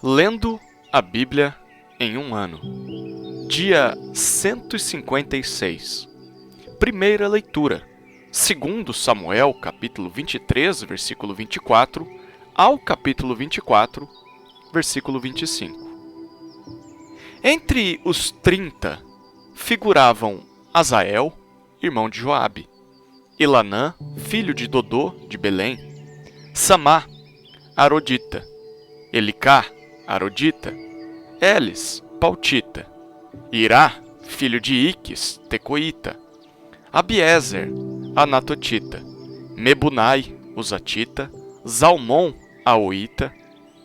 Lendo a Bíblia em um ano. Dia 156. Primeira leitura. Segundo Samuel, capítulo 23, versículo 24, ao capítulo 24, versículo 25. Entre os 30 figuravam Azael, irmão de Joabe, Elanã, filho de Dodô, de Belém, Samá, Arodita, Elicá, Arodita, Elis, Pautita, Irá, filho de Iques, Tecoíta, Abiezer, Anatotita, Mebunai, Uzatita, Zalmon, Aoíta,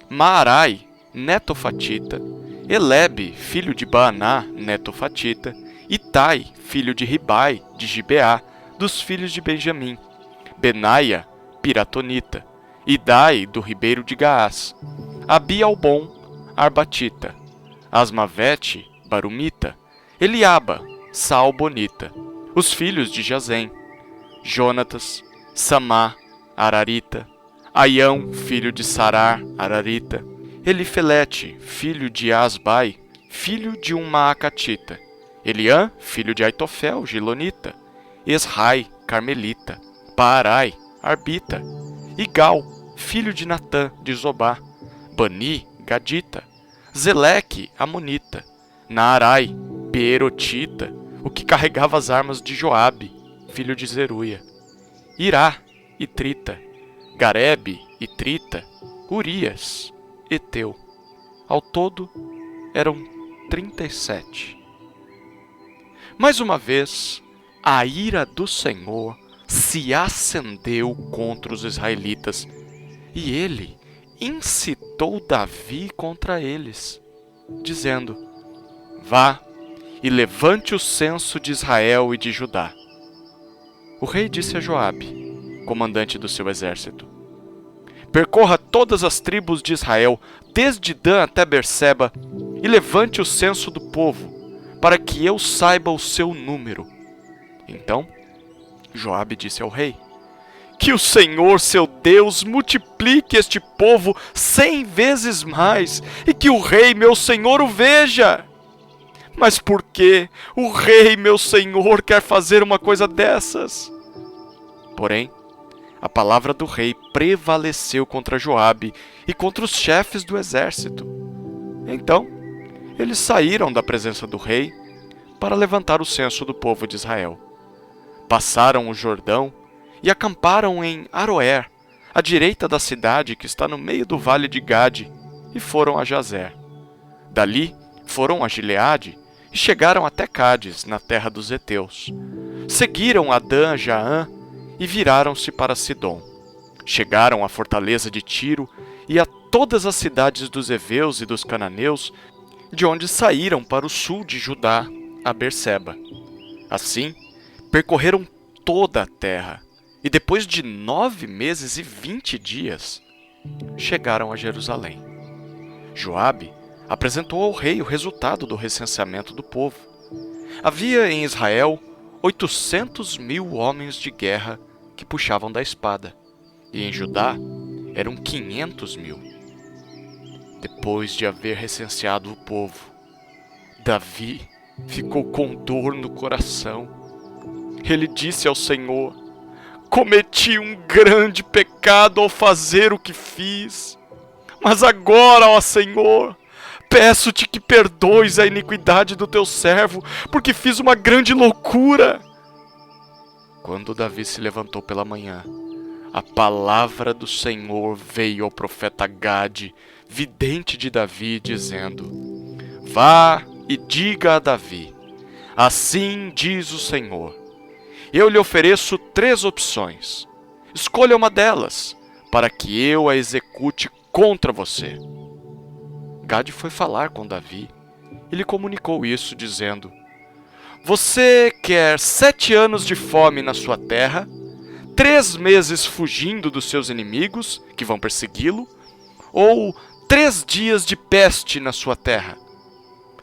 Maarai, Netofatita, Elebe, filho de Baaná, Netofatita, Itai, filho de Ribai, de Gibeá, dos filhos de Benjamim, Benaia, Piratonita, Idai, do ribeiro de Gaás, Abialbon, Arbatita, Asmavete, Barumita, Eliaba, Saalbonita, os filhos de Jazem, Jonatas, Samá, Ararita, Aião, filho de Sarar, Ararita, Elifelete, filho de Asbai, filho de um Maacatita, Eliã, filho de Aitofel, Gilonita, Esrai, Carmelita, Paarai, Arbita, Igal, filho de Natã, de Zobá, Bani, Gadita, Zeleque, Amonita, Naarai, Beerotita, o que carregava as armas de Joabe, filho de Zeruia, Irá, Itrita, Garebe, Itrita, Urias, Eteu. Ao todo, eram 37. Mais uma vez, a ira do Senhor se acendeu contra os israelitas, e ele incitou Davi contra eles, dizendo: Vá e levante o censo de Israel e de Judá. O rei disse a Joabe, comandante do seu exército: Percorra todas as tribos de Israel, desde Dan até Berseba, e levante o censo do povo, para que eu saiba o seu número. Então, Joabe disse ao rei: Que o Senhor, seu Deus, multiplique este povo 100 vezes mais, e que o rei, meu senhor, o veja. Mas por que o rei, meu senhor, quer fazer uma coisa dessas? Porém, a palavra do rei prevaleceu contra Joabe e contra os chefes do exército. Então, eles saíram da presença do rei para levantar o censo do povo de Israel. Passaram o Jordão e acamparam em Aroer, à direita da cidade que está no meio do vale de Gade, e foram a Jazer. Dali foram a Gileade e chegaram até Cádiz, na terra dos heteus. Seguiram Adã, Jaã e viraram-se para Sidom. Chegaram à fortaleza de Tiro e a todas as cidades dos heveus e dos cananeus, de onde saíram para o sul de Judá, a Berseba. Assim, percorreram toda a terra, e depois de 9 meses e 20 dias, chegaram a Jerusalém. Joabe apresentou ao rei o resultado do recenseamento do povo. Havia em Israel 800.000 homens de guerra que puxavam da espada, e em Judá eram 500.000. Depois de haver recenseado o povo, Davi ficou com dor no coração. Ele disse ao Senhor: Cometi um grande pecado ao fazer o que fiz. Mas agora, ó Senhor, peço-te que perdoes a iniquidade do teu servo, porque fiz uma grande loucura. Quando Davi se levantou pela manhã, a palavra do Senhor veio ao profeta Gade, vidente de Davi, dizendo: Vá e diga a Davi: Assim diz o Senhor: Eu lhe ofereço 3 opções. Escolha uma delas, para que eu a execute contra você. Gade foi falar com Davi e lhe comunicou isso, dizendo: Você quer 7 anos de fome na sua terra, 3 meses fugindo dos seus inimigos, que vão persegui-lo, ou 3 dias de peste na sua terra?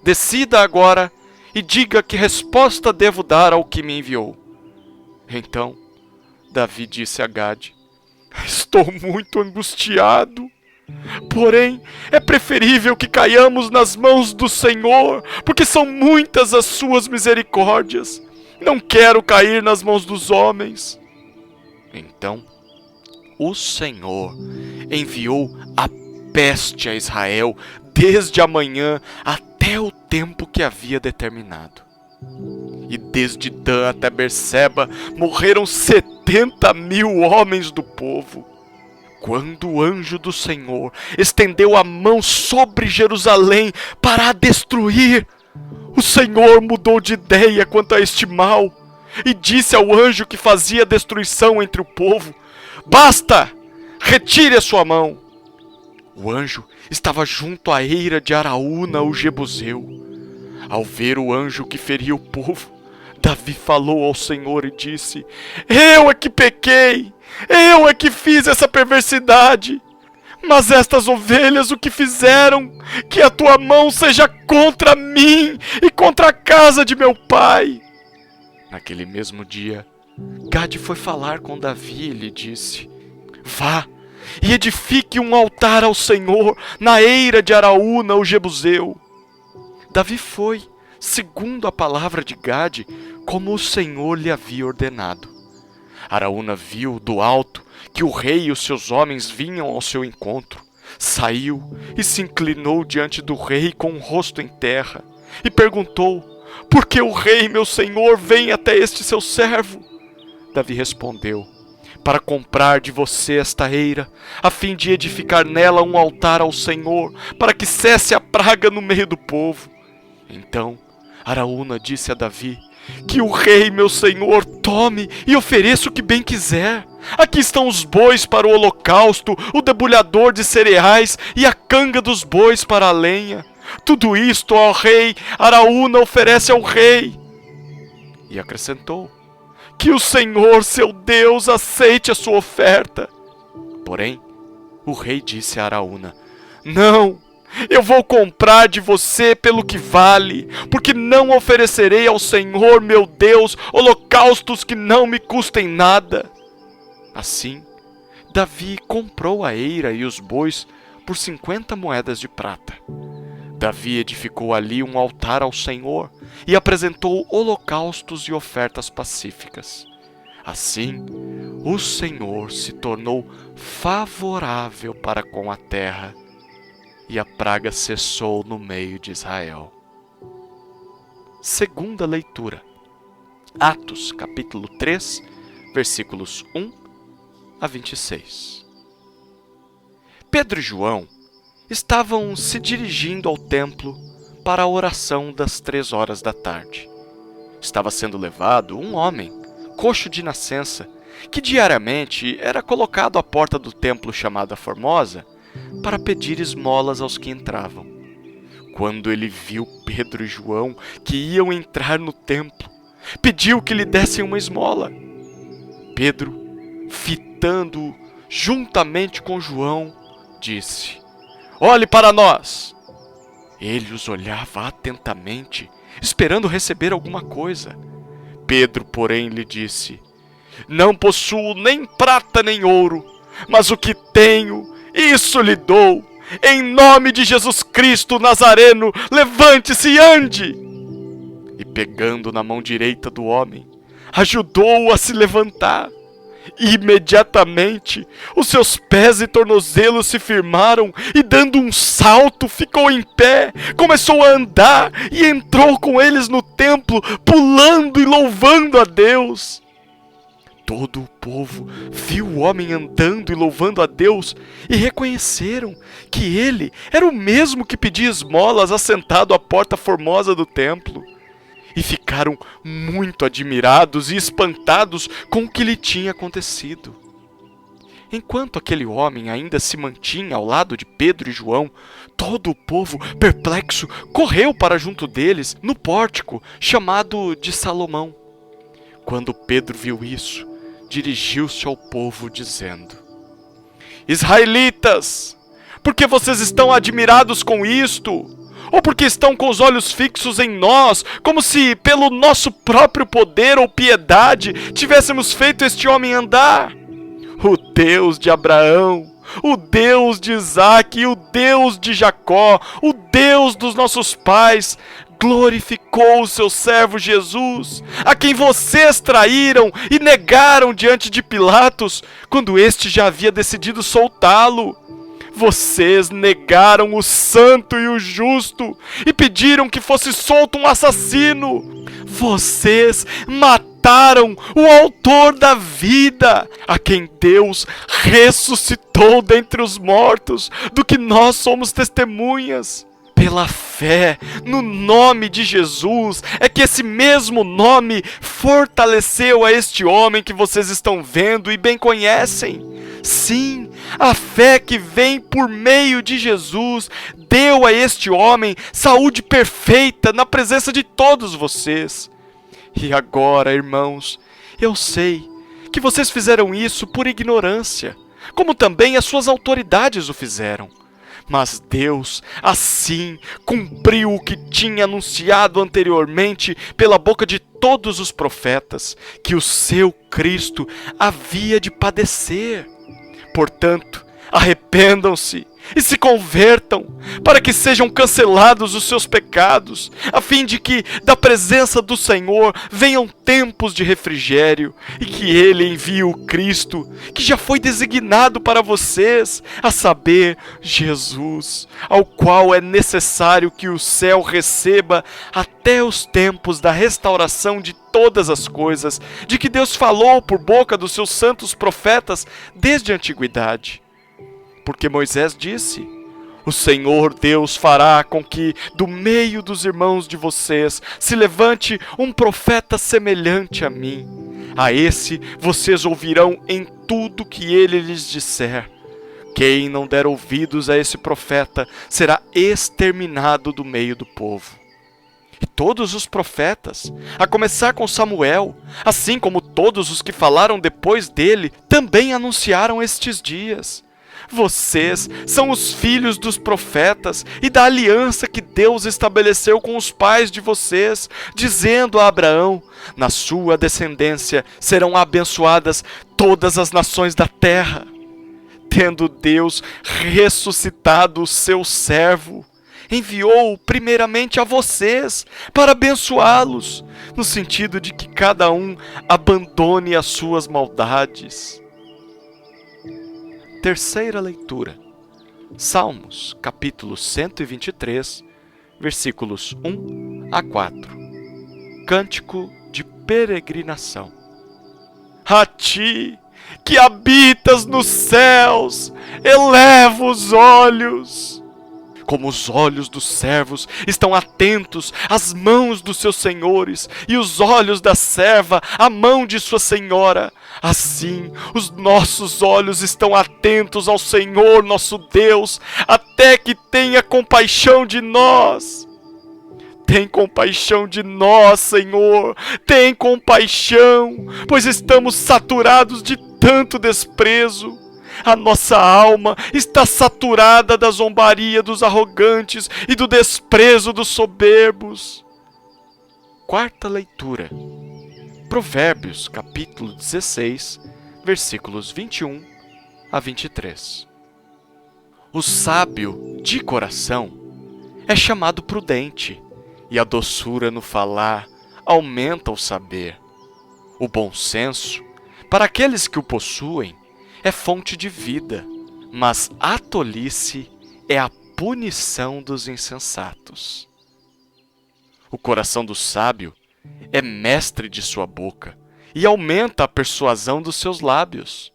Decida agora e diga que resposta devo dar ao que me enviou. Então, Davi disse a Gade: Estou muito angustiado. Porém, é preferível que caiamos nas mãos do Senhor, porque são muitas as suas misericórdias. Não quero cair nas mãos dos homens. Então, o Senhor enviou a peste a Israel desde a manhã até o tempo que havia determinado. E desde Dan até Berseba morreram 70.000 homens do povo. Quando o anjo do Senhor estendeu a mão sobre Jerusalém para a destruir, o Senhor mudou de ideia quanto a este mal e disse ao anjo que fazia destruição entre o povo: basta! Retire a sua mão! O anjo estava junto à eira de Araúna, o Jebuseu. Ao ver o anjo que feria o povo, Davi falou ao Senhor e disse: eu é que pequei, eu é que fiz essa perversidade. Mas estas ovelhas o que fizeram? Que a tua mão seja contra mim e contra a casa de meu pai. Naquele mesmo dia, Gade foi falar com Davi e lhe disse: vá e edifique um altar ao Senhor na eira de Araúna, o Jebuseu. Davi foi, segundo a palavra de Gade, como o Senhor lhe havia ordenado. Araúna viu do alto que o rei e os seus homens vinham ao seu encontro. Saiu e se inclinou diante do rei com o rosto em terra e perguntou: por que o rei, meu senhor, vem até este seu servo? Davi respondeu: para comprar de você esta eira, a fim de edificar nela um altar ao Senhor, para que cesse a praga no meio do povo. Então Araúna disse a Davi: que o rei, meu senhor, tome e ofereça o que bem quiser. Aqui estão os bois para o holocausto, o debulhador de cereais e a canga dos bois para a lenha. Tudo isto, ó rei, Araúna oferece ao rei. E acrescentou: que o Senhor, seu Deus, aceite a sua oferta. Porém, o rei disse a Araúna: não, eu vou comprar de você pelo que vale, porque não oferecerei ao Senhor, meu Deus, holocaustos que não me custem nada. Assim, Davi comprou a eira e os bois por 50 moedas de prata. Davi edificou ali um altar ao Senhor e apresentou holocaustos e ofertas pacíficas. Assim, o Senhor se tornou favorável para com a terra e a praga cessou no meio de Israel. Segunda leitura. Atos, capítulo 3, versículos 1 a 26. Pedro e João estavam se dirigindo ao templo para a oração das 3 horas da tarde. Estava sendo levado um homem, coxo de nascença, que diariamente era colocado à porta do templo chamada Formosa para pedir esmolas aos que entravam. Quando ele viu Pedro e João que iam entrar no templo, pediu que lhe dessem uma esmola. Pedro, fitando-o juntamente com João, disse: olhe para nós. Ele os olhava atentamente, esperando receber alguma coisa. Pedro, porém, lhe disse: não possuo nem prata nem ouro, mas o que tenho, isso lhe dou. Em nome de Jesus Cristo Nazareno, levante-se e ande. E pegando na mão direita do homem, ajudou-o a se levantar. Imediatamente, os seus pés e tornozelos se firmaram e, dando um salto, ficou em pé, começou a andar e entrou com eles no templo, pulando e louvando a Deus. Todo o povo viu o homem andando e louvando a Deus e reconheceram que ele era o mesmo que pedia esmolas assentado à porta formosa do templo. E ficaram muito admirados e espantados com o que lhe tinha acontecido. Enquanto aquele homem ainda se mantinha ao lado de Pedro e João, todo o povo, perplexo, correu para junto deles, no pórtico chamado de Salomão. Quando Pedro viu isso, dirigiu-se ao povo dizendo: israelitas, por que vocês estão admirados com isto? Ou porque estão com os olhos fixos em nós, como se pelo nosso próprio poder ou piedade tivéssemos feito este homem andar? O Deus de Abraão, o Deus de Isaque e o Deus de Jacó, o Deus dos nossos pais, glorificou o seu servo Jesus, a quem vocês traíram e negaram diante de Pilatos, quando este já havia decidido soltá-lo. Vocês negaram o santo e o justo e pediram que fosse solto um assassino. Vocês mataram o autor da vida, a quem Deus ressuscitou dentre os mortos, do que nós somos testemunhas. Pela fé no nome de Jesus, é que esse mesmo nome fortaleceu a este homem que vocês estão vendo e bem conhecem. Sim, a fé que vem por meio de Jesus deu a este homem saúde perfeita na presença de todos vocês. E agora, irmãos, eu sei que vocês fizeram isso por ignorância, como também as suas autoridades o fizeram. Mas Deus, assim, cumpriu o que tinha anunciado anteriormente pela boca de todos os profetas, que o seu Cristo havia de padecer. Portanto, arrependam-se e se convertam, para que sejam cancelados os seus pecados, a fim de que da presença do Senhor venham tempos de refrigério, e que Ele envie o Cristo, que já foi designado para vocês, a saber, Jesus, ao qual é necessário que o céu receba até os tempos da restauração de todas as coisas, de que Deus falou por boca dos seus santos profetas desde a antiguidade. Porque Moisés disse: o Senhor Deus fará com que do meio dos irmãos de vocês se levante um profeta semelhante a mim. A esse vocês ouvirão em tudo que ele lhes disser. Quem não der ouvidos a esse profeta será exterminado do meio do povo. E todos os profetas, a começar com Samuel, assim como todos os que falaram depois dele, também anunciaram estes dias. Vocês são os filhos dos profetas e da aliança que Deus estabeleceu com os pais de vocês, dizendo a Abraão: na sua descendência serão abençoadas todas as nações da terra. Tendo Deus ressuscitado o seu servo, enviou-o primeiramente a vocês para abençoá-los, no sentido de que cada um abandone as suas maldades. Terceira leitura, Salmos, capítulo 123, versículos 1 a 4. Cântico de peregrinação. A ti, que habitas nos céus, elevo os olhos. Como os olhos dos servos estão atentos às mãos dos seus senhores, e os olhos da serva à mão de sua senhora, assim os nossos olhos estão atentos ao Senhor nosso Deus, até que tenha compaixão de nós. Tem compaixão de nós, Senhor, tem compaixão, pois estamos saturados de tanto desprezo. A nossa alma está saturada da zombaria dos arrogantes e do desprezo dos soberbos. Quarta leitura, Provérbios, capítulo 16, versículos 21 a 23. O sábio de coração é chamado prudente, e a doçura no falar aumenta o saber. O bom senso, para aqueles que o possuem, é fonte de vida, mas a tolice é a punição dos insensatos. O coração do sábio é mestre de sua boca e aumenta a persuasão dos seus lábios.